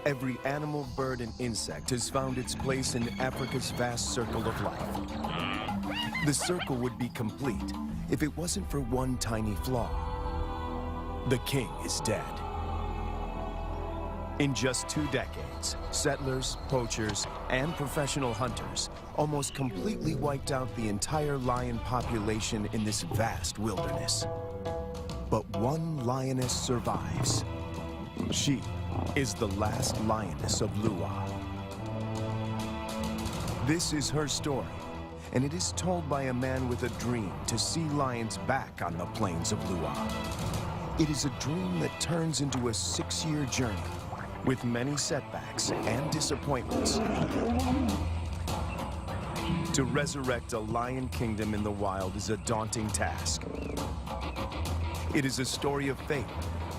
Every animal, bird, and insect has found its place in Africa's vast circle of life. The circle would be complete if it wasn't for one tiny flaw. The king is dead. In just 2 decades, settlers, poachers, and professional hunters almost completely wiped out the entire lion population in this vast wilderness. But one lioness survives. She is the last lioness of Lua. This is her story, and it is told by a man with a dream to see lions back on the plains of Lua. It is a dream that turns into a 6-year journey with many setbacks and disappointments to resurrect a lion kingdom in the wild is a daunting task. It is a story of faith,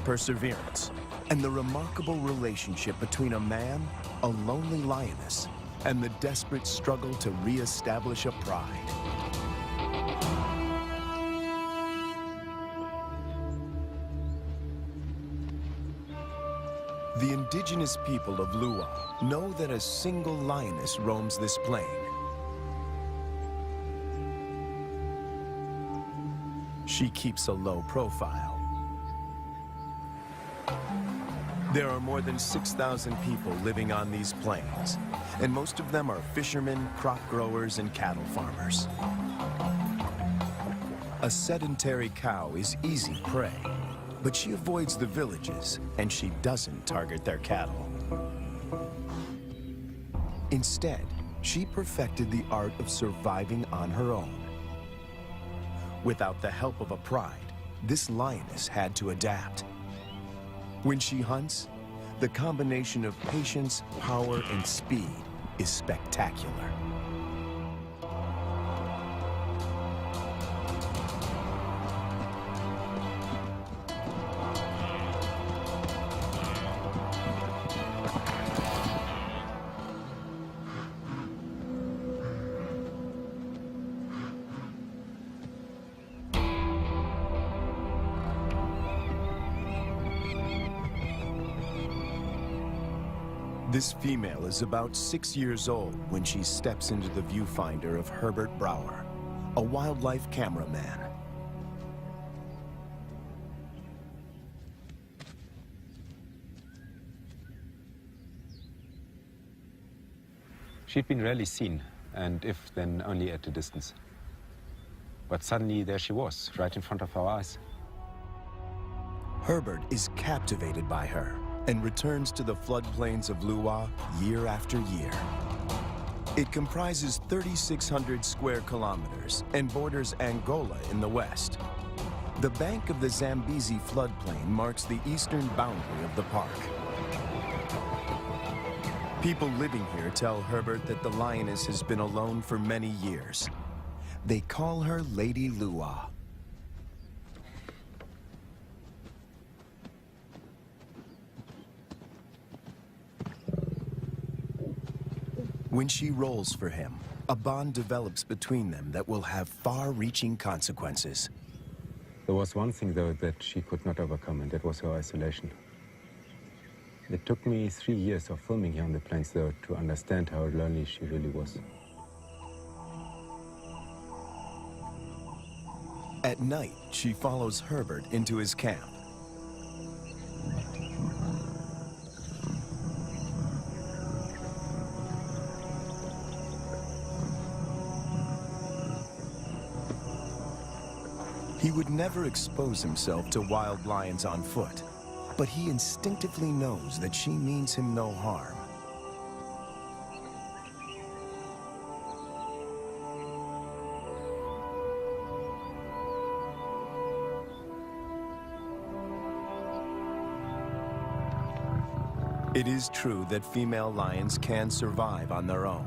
perseverance, and the remarkable relationship between a man, a lonely lioness, and the desperate struggle to re-establish a pride. The indigenous people of Lua know that a single lioness roams this plain. She keeps a low profile. There are more than 6,000 people living on these plains, and most of them are fishermen, crop growers, and cattle farmers. A sedentary cow is easy prey, but she avoids the villages, and she doesn't target their cattle. Instead, she perfected the art of surviving on her own. Without the help of a pride, this lioness had to adapt. When she hunts, the combination of patience, power, and speed is spectacular. This female is about 6 years old when she steps into the viewfinder of Herbert Brouwer, a wildlife cameraman. She'd been rarely seen, and if then only at a distance. But suddenly there she was, right in front of our eyes. Herbert is captivated by her and returns to the floodplains of Lua year after year. It comprises 3,600 square kilometers and borders Angola in the west. The bank of the Zambezi floodplain marks the eastern boundary of the park. People living here tell Herbert that the lioness has been alone for many years. They call her Lady Lua. When she rolls for him, a bond develops between them that will have far-reaching consequences. There was one thing, though, that she could not overcome, and that was her isolation. It took me 3 years of filming here on the plains, though, to understand how lonely she really was. At night, she follows Herbert into his camp. He would never expose himself to wild lions on foot, but he instinctively knows that she means him no harm. It is true that female lions can survive on their own,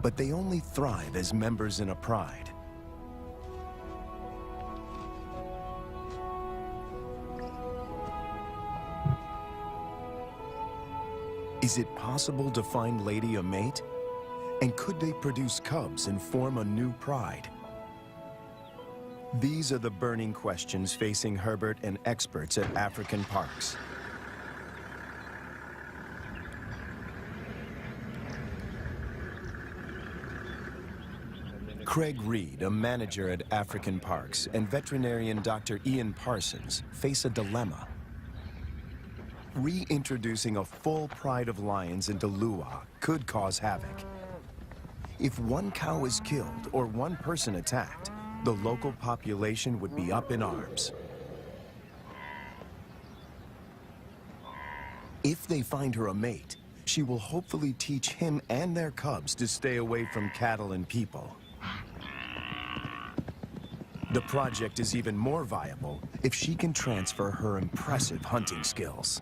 but they only thrive as members in a pride. Is it possible to find Lady a mate? And could they produce cubs and form a new pride? These are the burning questions facing Herbert and experts at African parks. Craig Reed, a manager at African Parks, and veterinarian Dr. Ian Parsons face a dilemma. Reintroducing a full pride of lions into Lua could cause havoc. If one cow is killed or one person attacked, the local population would be up in arms. If they find her a mate, she will hopefully teach him and their cubs to stay away from cattle and people. The project is even more viable if she can transfer her impressive hunting skills.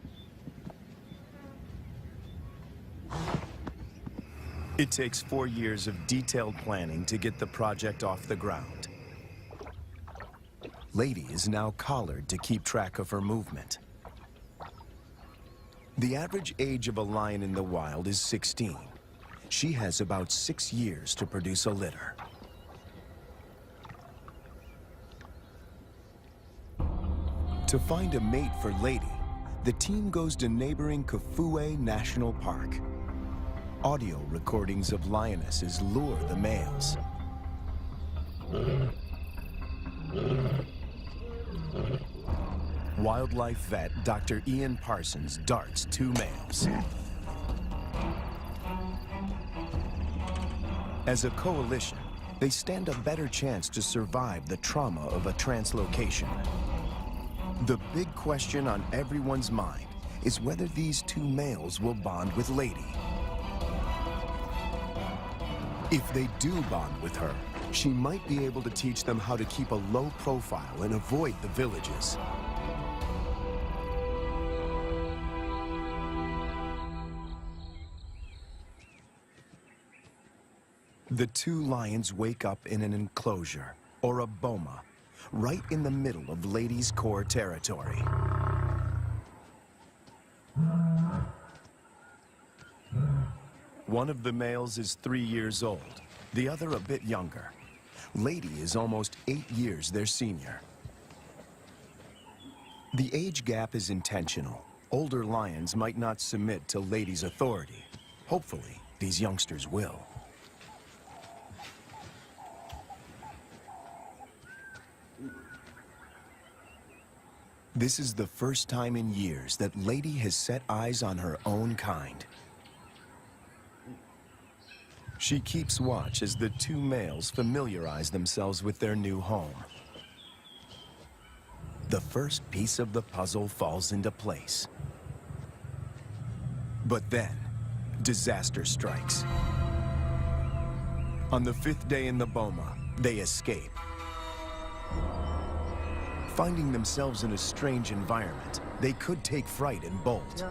It takes 4 years of detailed planning to get the project off the ground. Lady is now collared to keep track of her movement. The average age of a lion in the wild is 16. She has about 6 years to produce a litter. To find a mate for Lady, the team goes to neighboring Kafue National Park. Audio recordings of lionesses lure the males. Wildlife vet Dr. Ian Parsons darts 2 males. As a coalition, they stand a better chance to survive the trauma of a translocation. The big question on everyone's mind is whether these 2 males will bond with Lady. If they do bond with her, she might be able to teach them how to keep a low profile and avoid the villages. The 2 lions wake up in an enclosure, or a boma, right in the middle of Lady's core territory. One of the males is 3 years old, the other a bit younger. Lady is almost 8 years their senior. The age gap is intentional. Older lions might not submit to Lady's authority. Hopefully, these youngsters will. This is the first time in years that Lady has set eyes on her own kind. She keeps watch as the 2 males familiarize themselves with their new home. The first piece of the puzzle falls into place. But then, disaster strikes. On the 5th day in the boma, they escape. Finding themselves in a strange environment, they could take fright and bolt.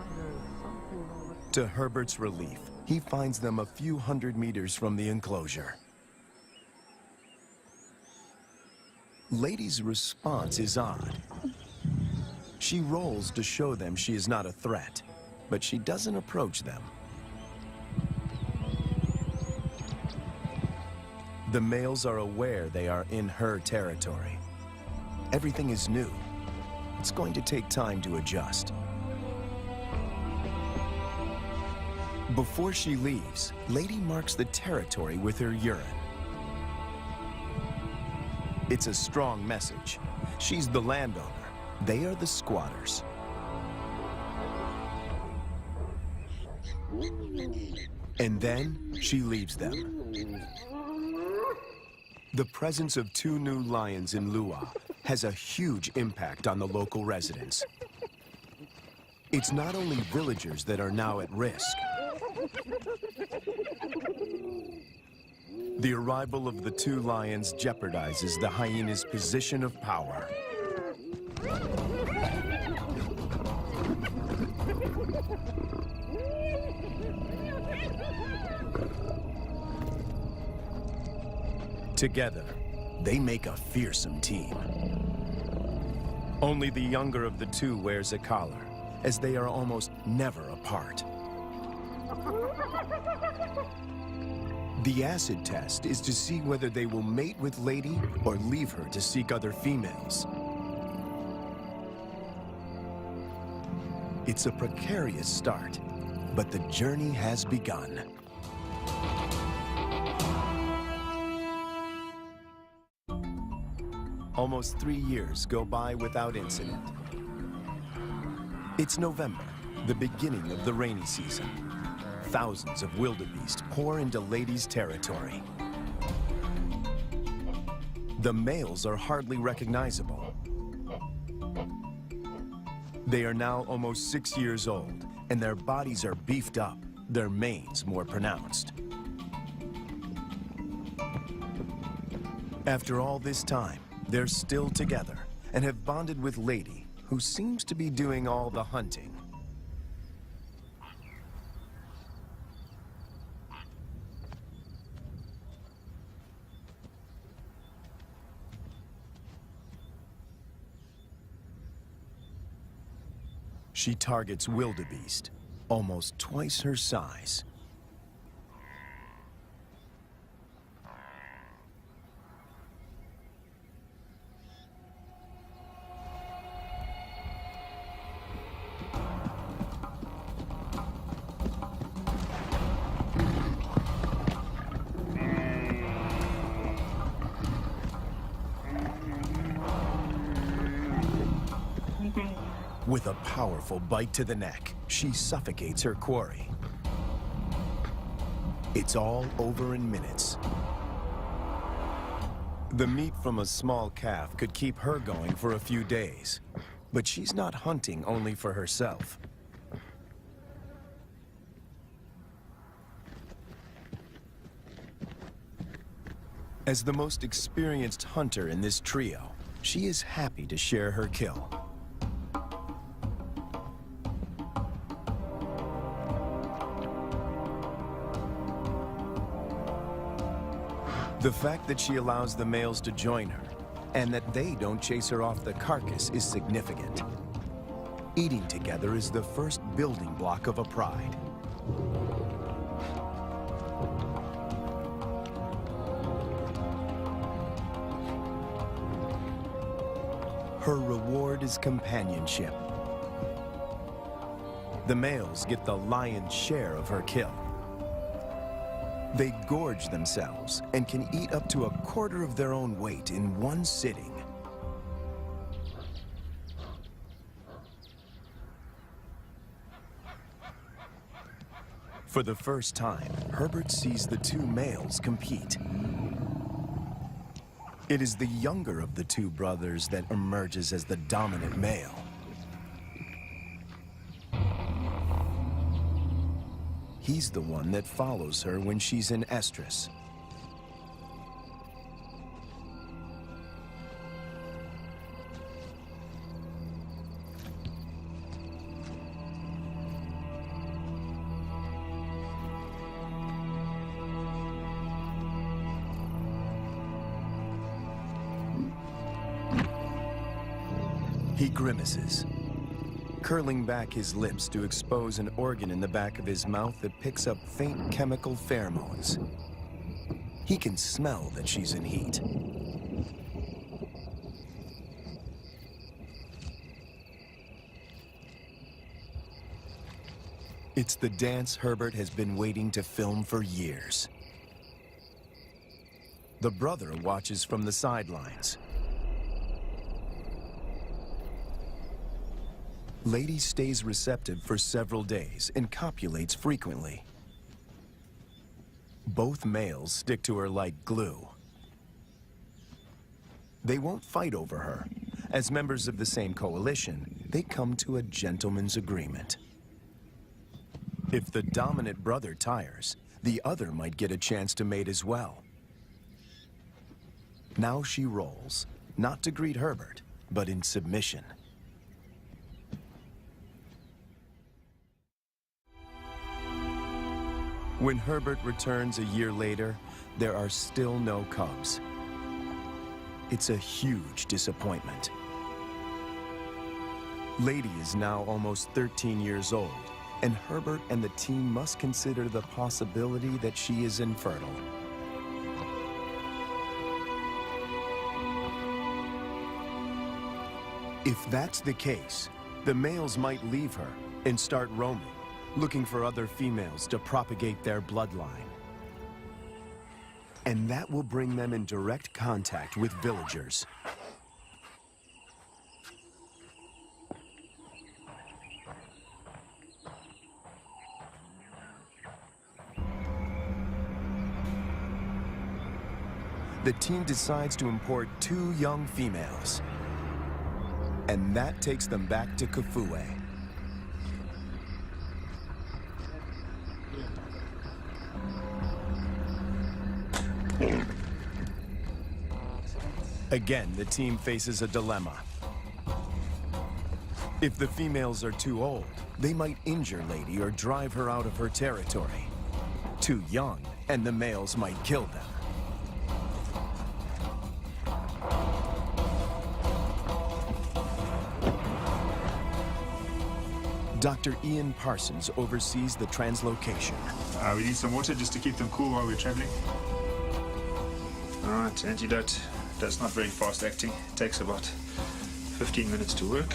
To Herbert's relief, he finds them a few hundred meters from the enclosure. Lady's response is odd. She rolls to show them she is not a threat, but she doesn't approach them. The males are aware they are in her territory. Everything is new. It's going to take time to adjust. Before she leaves, Lady marks the territory with her urine. It's a strong message. She's the landowner. They are the squatters. And then she leaves them. The presence of 2 new lions in Lua has a huge impact on the local residents. It's not only villagers that are now at risk. The arrival of the 2 lions jeopardizes the hyena's position of power. Together, they make a fearsome team. Only the younger of the 2 wears a collar, as they are almost never apart. The acid test is to see whether they will mate with Lady or leave her to seek other females. It's a precarious start, but the journey has begun. almost 3 years go by without incident. It's November, the beginning of the rainy season. Thousands of wildebeest pour into Lady's territory. The males are hardly recognizable. They are now almost 6 years old, and their bodies are beefed up, their manes more pronounced. After all this time, they're still together and have bonded with Lady, who seems to be doing all the hunting. She targets wildebeest, almost twice her size. With a powerful bite to the neck, she suffocates her quarry. It's all over in minutes. The meat from a small calf could keep her going for a few days, but she's not hunting only for herself. As the most experienced hunter in this trio, she is happy to share her kill. The fact that she allows the males to join her, and that they don't chase her off the carcass, is significant. Eating together is the first building block of a pride. Her reward is companionship. The males get the lion's share of her kill. They gorge themselves and can eat up to a quarter of their own weight in one sitting. For the first time, Herbert sees the two males compete. It is the younger of the two brothers that emerges as the dominant male. He's the one that follows her when she's in estrus. He grimaces, curling back his lips to expose an organ in the back of his mouth that picks up faint chemical pheromones. He can smell that she's in heat. It's the dance Herbert has been waiting to film for years. The brother watches from the sidelines. Lady stays receptive for several days and copulates frequently. Both males stick to her like glue. They won't fight over her. As members of the same coalition, they come to a gentleman's agreement. If the dominant brother tires, the other might get a chance to mate as well. Now she rolls, not to greet Herbert, but in submission. When Herbert returns a year later, there are still no cubs. It's a huge disappointment. Lady is now almost 13 years old, and Herbert and the team must consider the possibility that she is infertile. If that's the case, the males might leave her and start roaming, looking for other females to propagate their bloodline. And that will bring them in direct contact with villagers. the team decides to import 2 young females. And that takes them back to Kafue. Again, the team faces a dilemma. If the females are too old, they might injure Lady or drive her out of her territory. Too young, and the males might kill them. Dr. Ian Parsons oversees the translocation. We need some water just to keep them cool while we're traveling. All right, antidote. That's not very fast acting. It takes about 15 minutes to work.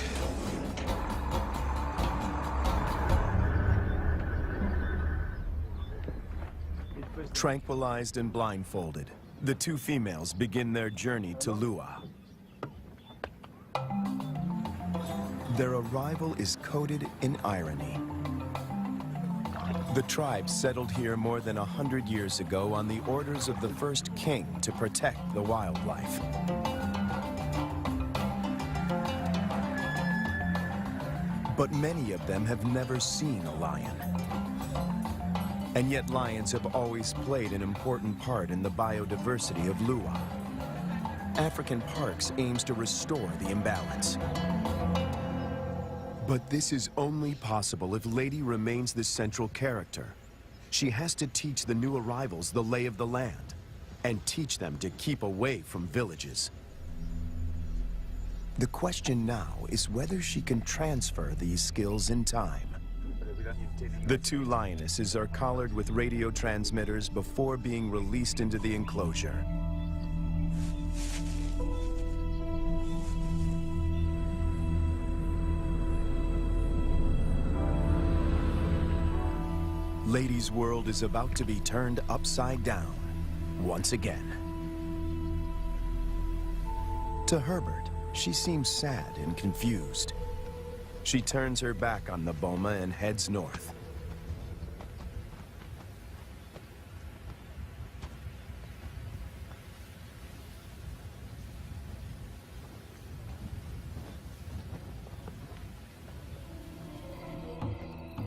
Tranquilized and blindfolded, the 2 females begin their journey to Lua. Their arrival is coded in irony. The tribe settled here more than 100 years ago on the orders of the first king to protect the wildlife. But many of them have never seen a lion. And yet lions have always played an important part in the biodiversity of Lua. African Parks aims to restore the imbalance. But this is only possible if Lady remains the central character. She has to teach the new arrivals the lay of the land, and teach them to keep away from villages. The question now is whether she can transfer these skills in time. The 2 lionesses are collared with radio transmitters before being released into the enclosure. Lady's world is about to be turned upside down, once again. To Herbert, she seems sad and confused. She turns her back on the boma and heads north.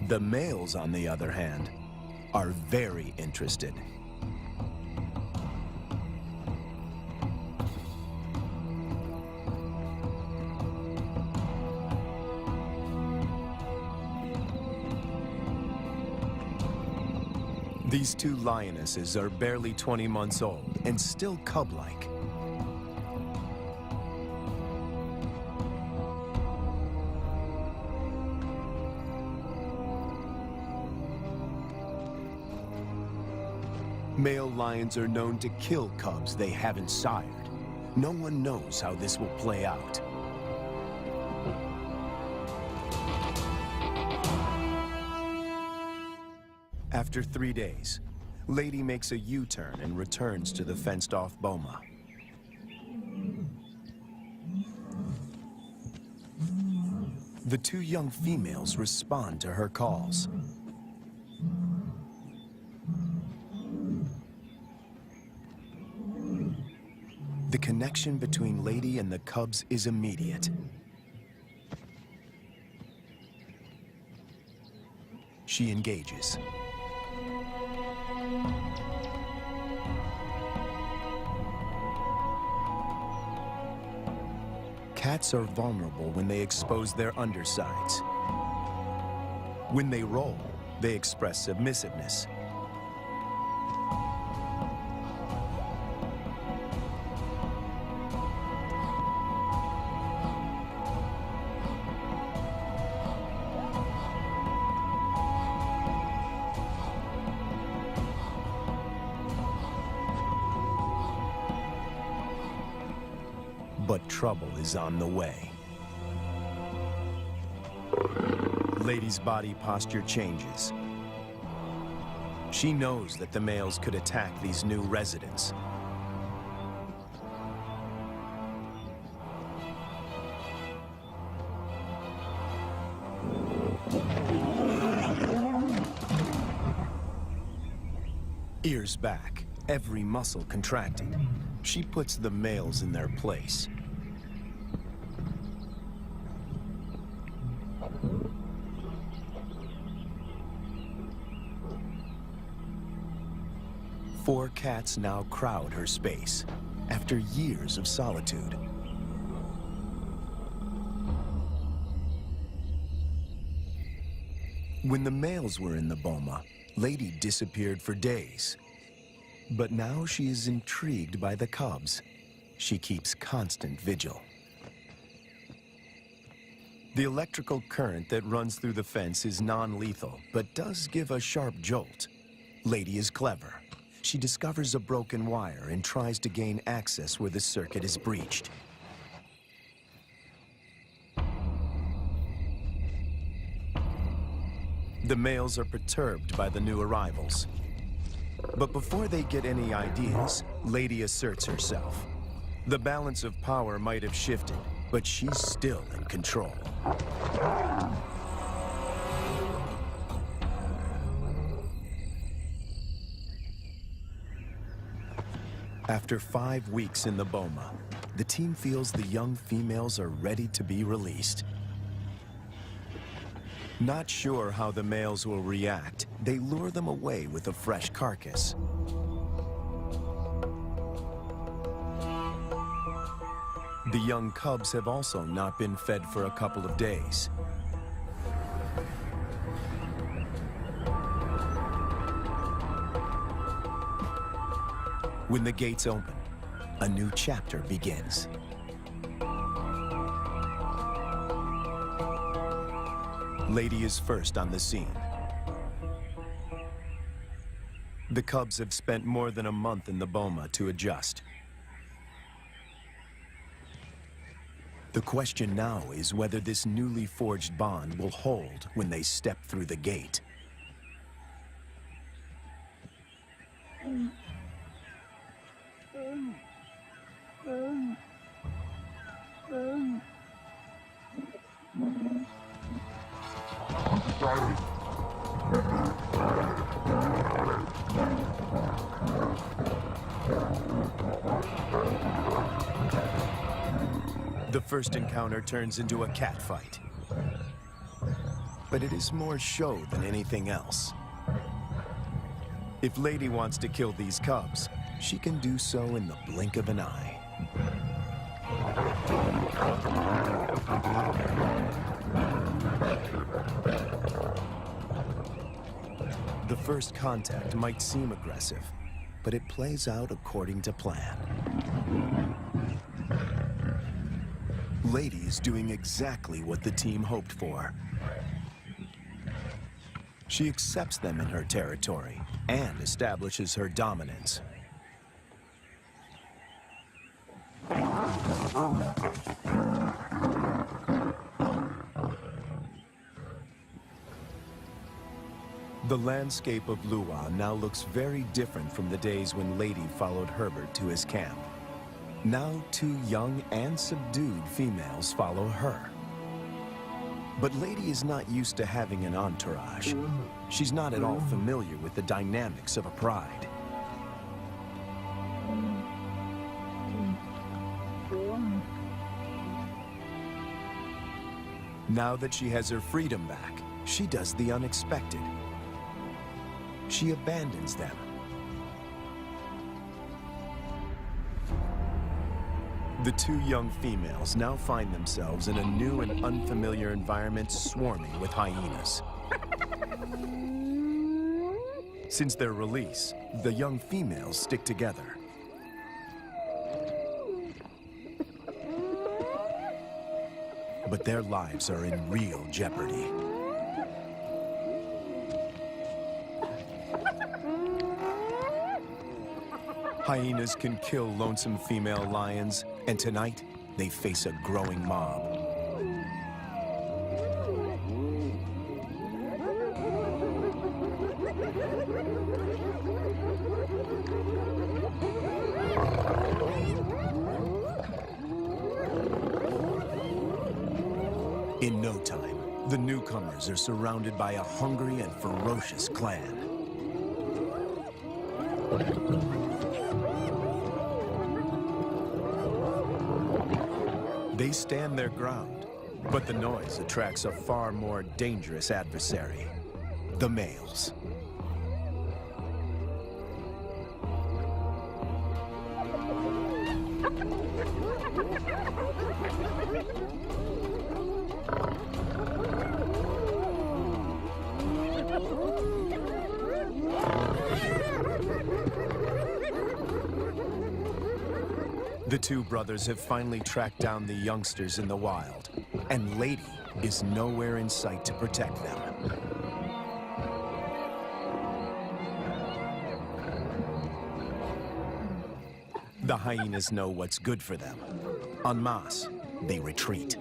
The males, on the other hand, are very interested. These 2 lionesses are barely 20 months old and still cub-like. Male lions are known to kill cubs they haven't sired. No one knows how this will play out. After 3 days, Lady makes a U-turn and returns to the fenced-off boma. The 2 young females respond to her calls. The connection between Lady and the cubs is immediate. She engages. Cats are vulnerable when they expose their undersides. When they roll, they express submissiveness. But trouble is on the way. Lady's body posture changes. She knows that the males could attack these new residents. Ears back, every muscle contracted. She puts the males in their place. Four cats now crowd her space, after years of solitude. When the males were in the boma, Lady disappeared for days. But now she is intrigued by the cubs. She keeps constant vigil. The electrical current that runs through the fence is non-lethal, but does give a sharp jolt. Lady is clever. She discovers a broken wire and tries to gain access where the circuit is breached. The males are perturbed by the new arrivals. But before they get any ideas, Lady asserts herself. The balance of power might have shifted, but she's still in control. After 5 weeks in the boma, the team feels the young females are ready to be released. Not sure how the males will react, they lure them away with a fresh carcass. The young cubs have also not been fed for a couple of days. When the gates open, a new chapter begins. Lady is first on the scene. The cubs have spent more than a month in the boma to adjust. The question now is whether this newly forged bond will hold when they step through the gate. The first encounter turns into a cat fight. But it is more show than anything else. If Lady wants to kill these cubs, she can do so in the blink of an eye. The first contact might seem aggressive, but it plays out according to plan. Lady is doing exactly what the team hoped for. She accepts them in her territory and establishes her dominance. The landscape of Lua now looks very different from the days when Lady followed Herbert to his camp. Now 2 young and subdued females follow her. But Lady is not used to having an entourage. She's not at all familiar with the dynamics of a pride. Now that she has her freedom back, she does the unexpected. She abandons them. The 2 young females now find themselves in a new and unfamiliar environment swarming with hyenas. Since their release, the young females stick together. But their lives are in real jeopardy. Hyenas can kill lonesome female lions, and tonight, they face a growing mob. In no time, the newcomers are surrounded by a hungry and ferocious clan. They stand their ground, but the noise attracts a far more dangerous adversary, the males. The two brothers have finally tracked down the youngsters in the wild, and Lady is nowhere in sight to protect them. The hyenas know what's good for them. En masse, they retreat.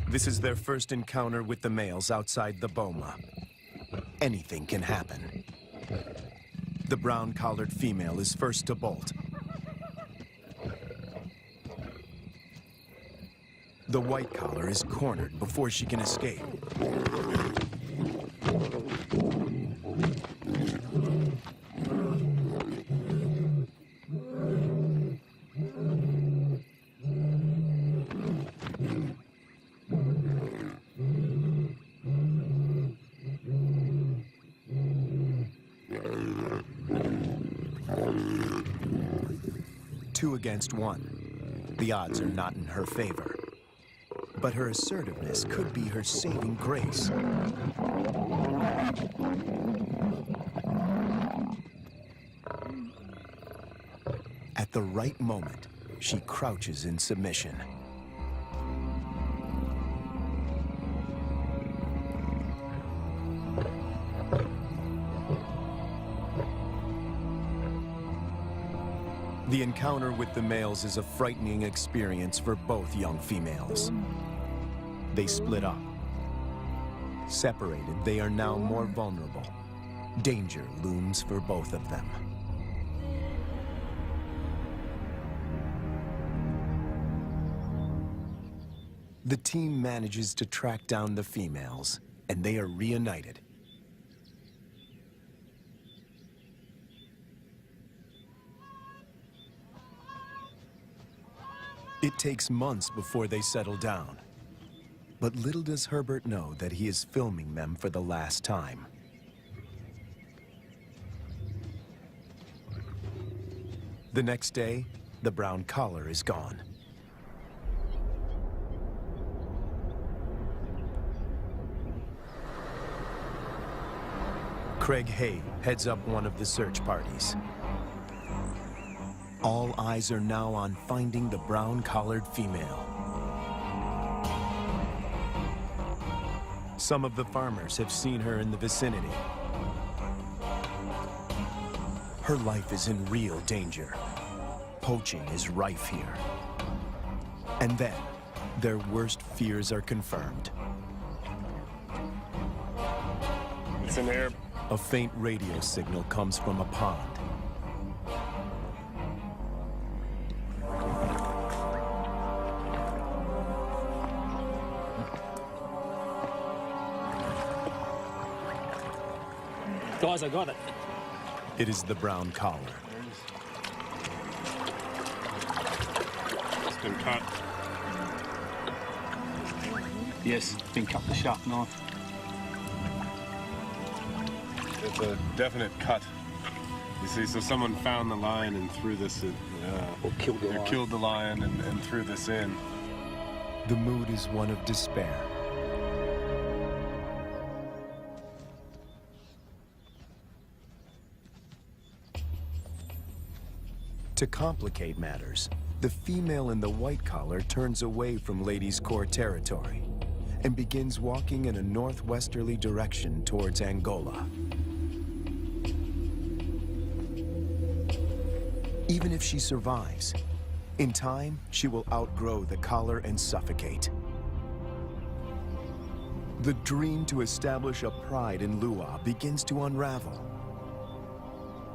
This is their first encounter with the males outside the boma. Anything can happen. The brown-collared female is first to bolt. The white collar is cornered before she can escape. Two against one. The odds are not in her favor. But her assertiveness could be her saving grace. At the right moment, she crouches in submission. The encounter with the males is a frightening experience for both young females. They split up. Separated, they are now more vulnerable. Danger looms for both of them. The team manages to track down the females, and they are reunited. It takes months before they settle down. But little does Herbert know that he is filming them for the last time. The next day, the brown collar is gone. Craig Hay heads up one of the search parties. All eyes are now on finding the brown-collared female. Some of the farmers have seen her in the vicinity. Her life is in real danger. Poaching is rife here. And then, their worst fears are confirmed. It's an air. A faint radio signal comes from a pond. Guys, I got it. It is the brown collar. It's been cut. Yes, been cut with a sharp knife. It's a definite cut. You see, so someone found the lion and threw this in. Or killed the lion. Killed the lion and threw this in. The mood is one of despair. To complicate matters, the female in the white collar turns away from Ladies' Corps territory and begins walking in a northwesterly direction towards Angola. Even if she survives, in time, she will outgrow the collar and suffocate. The dream to establish a pride in Lua begins to unravel.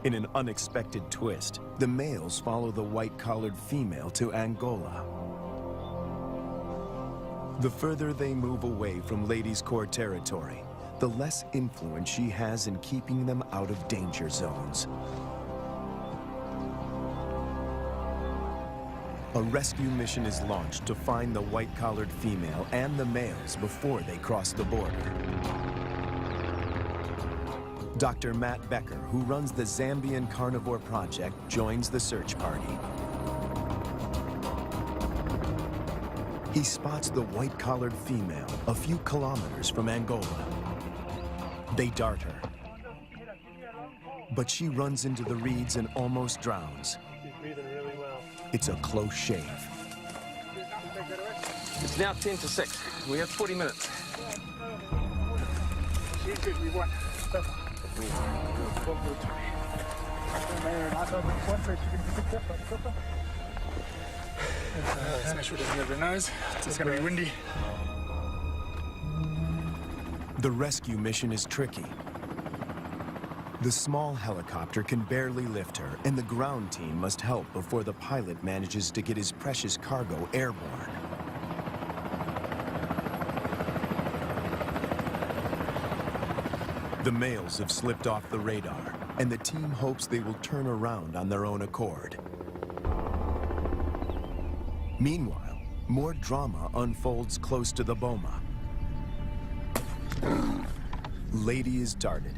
In an unexpected twist, the males follow the white-collared female to Angola. The further they move away from Ladies' Corps territory, the less influence she has in keeping them out of danger zones. A rescue mission is launched to find the white-collared female and the males before they cross the border. Dr. Matt Becker, who runs the Zambian Carnivore Project, joins the search party. He spots the white-collared female a few kilometers from Angola. They dart her, but she runs into the reeds and almost drowns. She's breathing really well. It's a close shave. It's now 10 to 6. We have 40 minutes. She's good. We won. Let's make sure it doesn't have her nose. It's going to be windy. The rescue mission is tricky. The small helicopter can barely lift her, and the ground team must help before the pilot manages to get his precious cargo airborne. The males have slipped off the radar, and the team hopes they will turn around on their own accord. Meanwhile, more drama unfolds close to the boma. Lady is darted.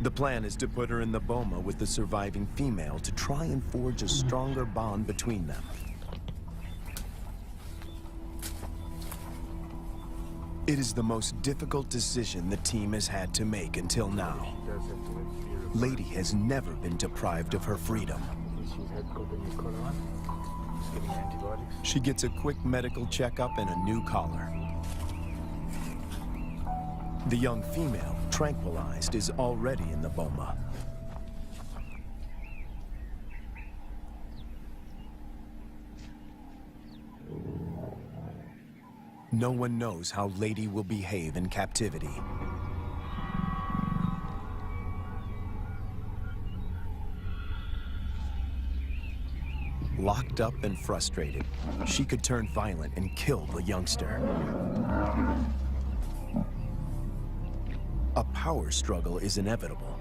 The plan is to put her in the boma with the surviving female to try and forge a stronger bond between them. It is the most difficult decision the team has had to make until now. Lady has never been deprived of her freedom. She gets a quick medical checkup and a new collar. The young female, tranquilized, is already in the boma. No one knows how Lady will behave in captivity. Locked up and frustrated, she could turn violent and kill the youngster. A power struggle is inevitable.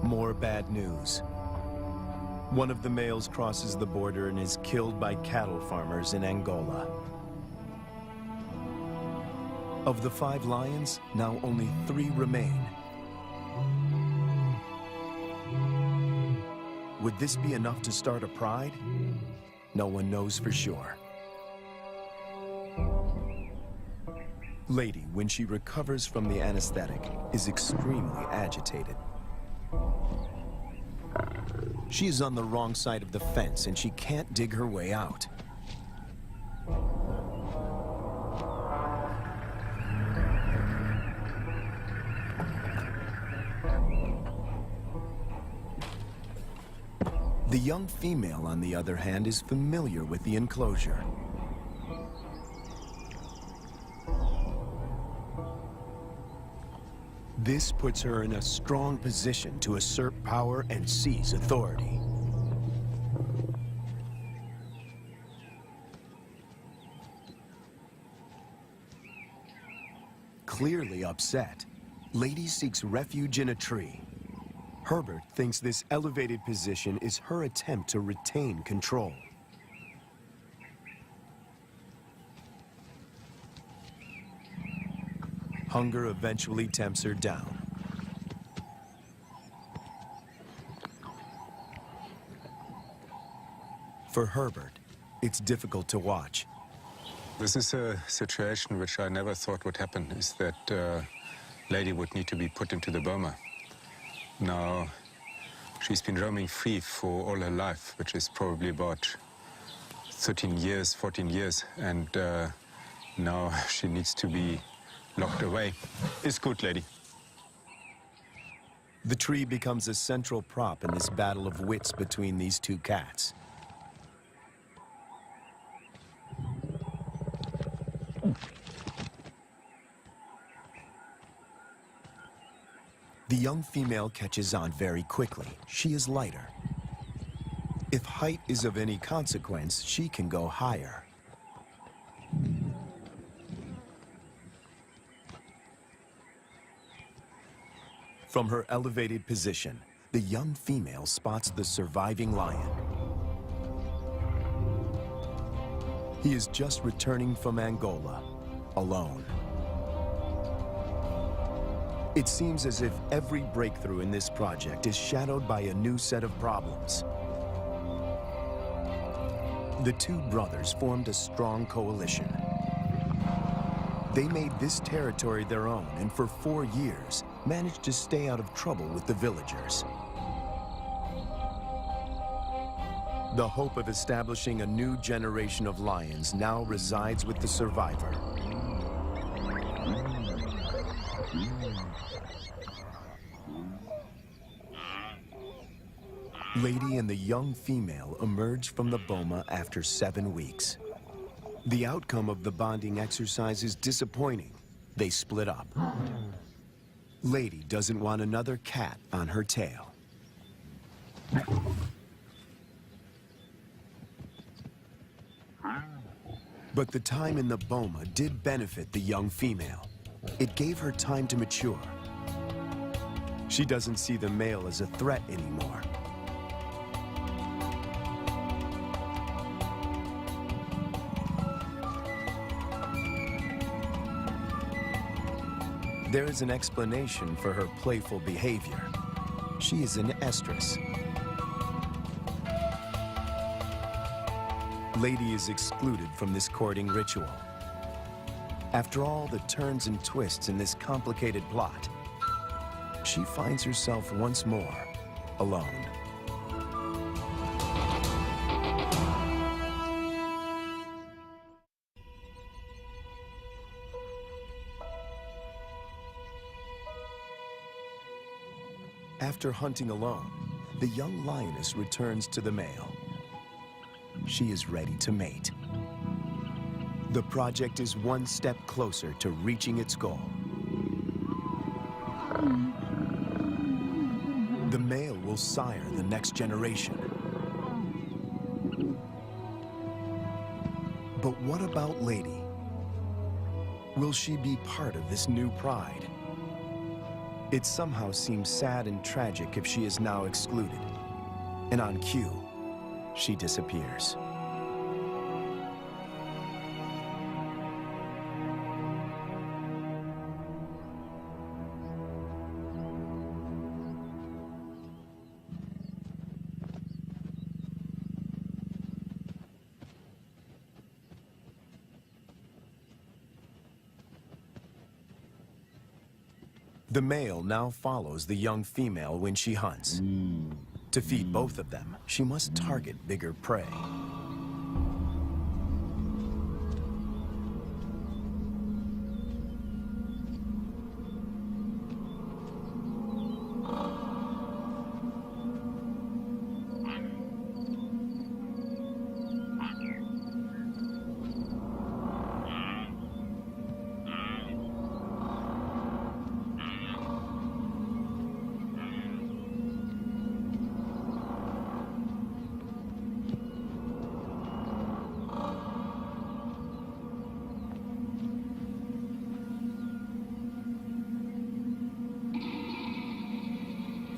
More bad news. One of the males crosses the border and is killed by cattle farmers in Angola. Of the 5 lions, now only 3 remain. Would this be enough to start a pride? No one knows for sure. Lady, when she recovers from the anesthetic, is extremely agitated. She is on the wrong side of the fence and she can't dig her way out. The young female, on the other hand, is familiar with the enclosure. This puts her in a strong position to assert power and seize authority. Clearly upset, Lady seeks refuge in a tree. Herbert thinks this elevated position is her attempt to retain control. Hunger eventually tempts her down. For Herbert, it's difficult to watch. This is a situation which I never thought would happen, is that Lady would need to be put into the boma. Now, she's been roaming free for all her life, which is probably about 13 years, 14 years, and now she needs to be locked away. It's good, Lady. The tree becomes a central prop in this battle of wits between these 2 cats. The young female catches on very quickly. She is lighter. If height is of any consequence, she can go higher. From her elevated position, the young female spots the surviving lion. He is just returning from Angola, alone. It seems as if every breakthrough in this project is shadowed by a new set of problems. The two brothers formed a strong coalition. They made this territory their own and for 4 years managed to stay out of trouble with the villagers. The hope of establishing a new generation of lions now resides with the survivor. Lady and the young female emerge from the boma after 7 weeks. The outcome of the bonding exercise is disappointing. They split up. Lady doesn't want another cat on her tail. But the time in the boma did benefit the young female. It gave her time to mature. She doesn't see the male as a threat anymore. There is an explanation for her playful behavior. She is an estrus. Lady is excluded from this courting ritual. After all the turns and twists in this complicated plot, she finds herself once more alone. After hunting alone, the young lioness returns to the male. She is ready to mate. The project is one step closer to reaching its goal. The male will sire the next generation. But what about Lady? Will she be part of this new pride? It somehow seems sad and tragic if she is now excluded. And on cue, she disappears. The male now follows the young female when she hunts. To feed both of them, she must target bigger prey.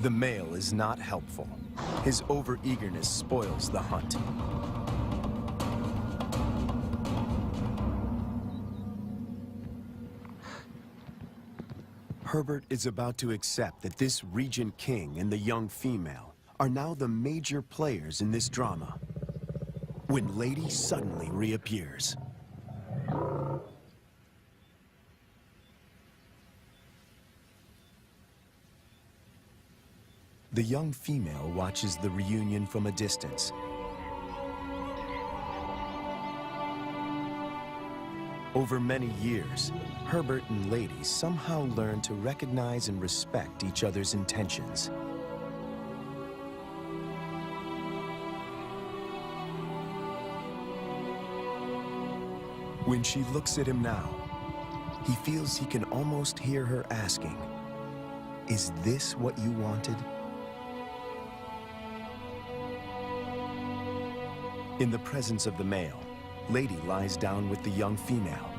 The male is not helpful. His overeagerness spoils the hunt. Herbert is about to accept that this Regent King and the young female are now the major players in this drama, when Lady suddenly reappears. The young female watches the reunion from a distance. Over many years, Herbert and Lady somehow learn to recognize and respect each other's intentions. When she looks at him now, he feels he can almost hear her asking, Is this what you wanted? In the presence of the male, Lady lies down with the young female.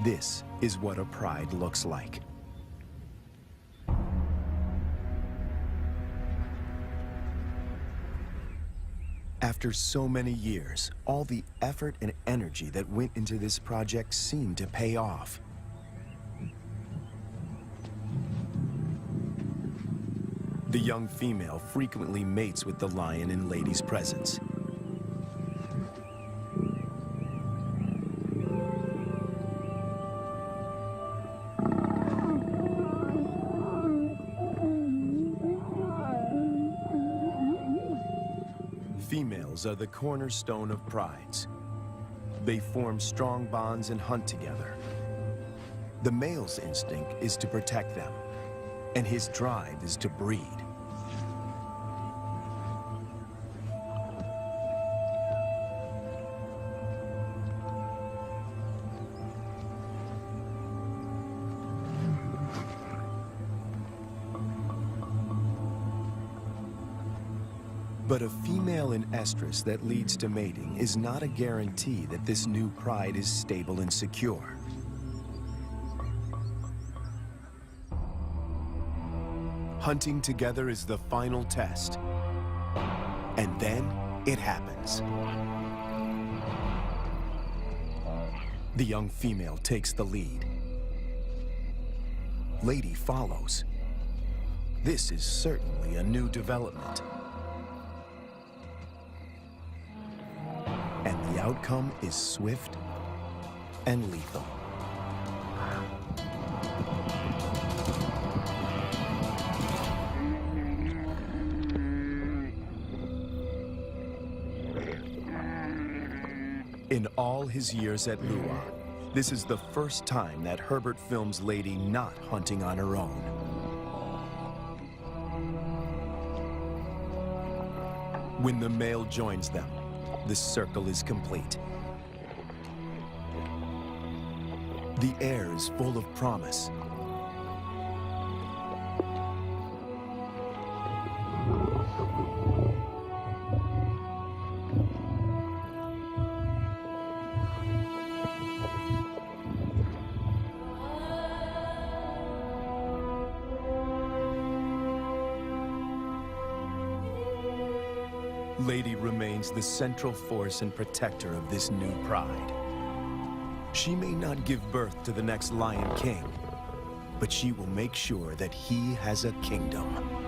This is what a pride looks like. After so many years, all the effort and energy that went into this project seemed to pay off. The young female frequently mates with the lion in Lady's presence. Females are the cornerstone of prides. They form strong bonds and hunt together. The male's instinct is to protect them, and his drive is to breed. But a female in estrus that leads to mating is not a guarantee that this new pride is stable and secure. Hunting together is the final test. And then it happens. The young female takes the lead. Lady follows. This is certainly a new development. And the outcome is swift and lethal. In all his years at Lua, this is the first time that Herbert films Lady not hunting on her own. When the male joins them, the circle is complete. The air is full of promise. Lady remains the central force and protector of this new pride. She may not give birth to the next Lion King, but she will make sure that he has a kingdom.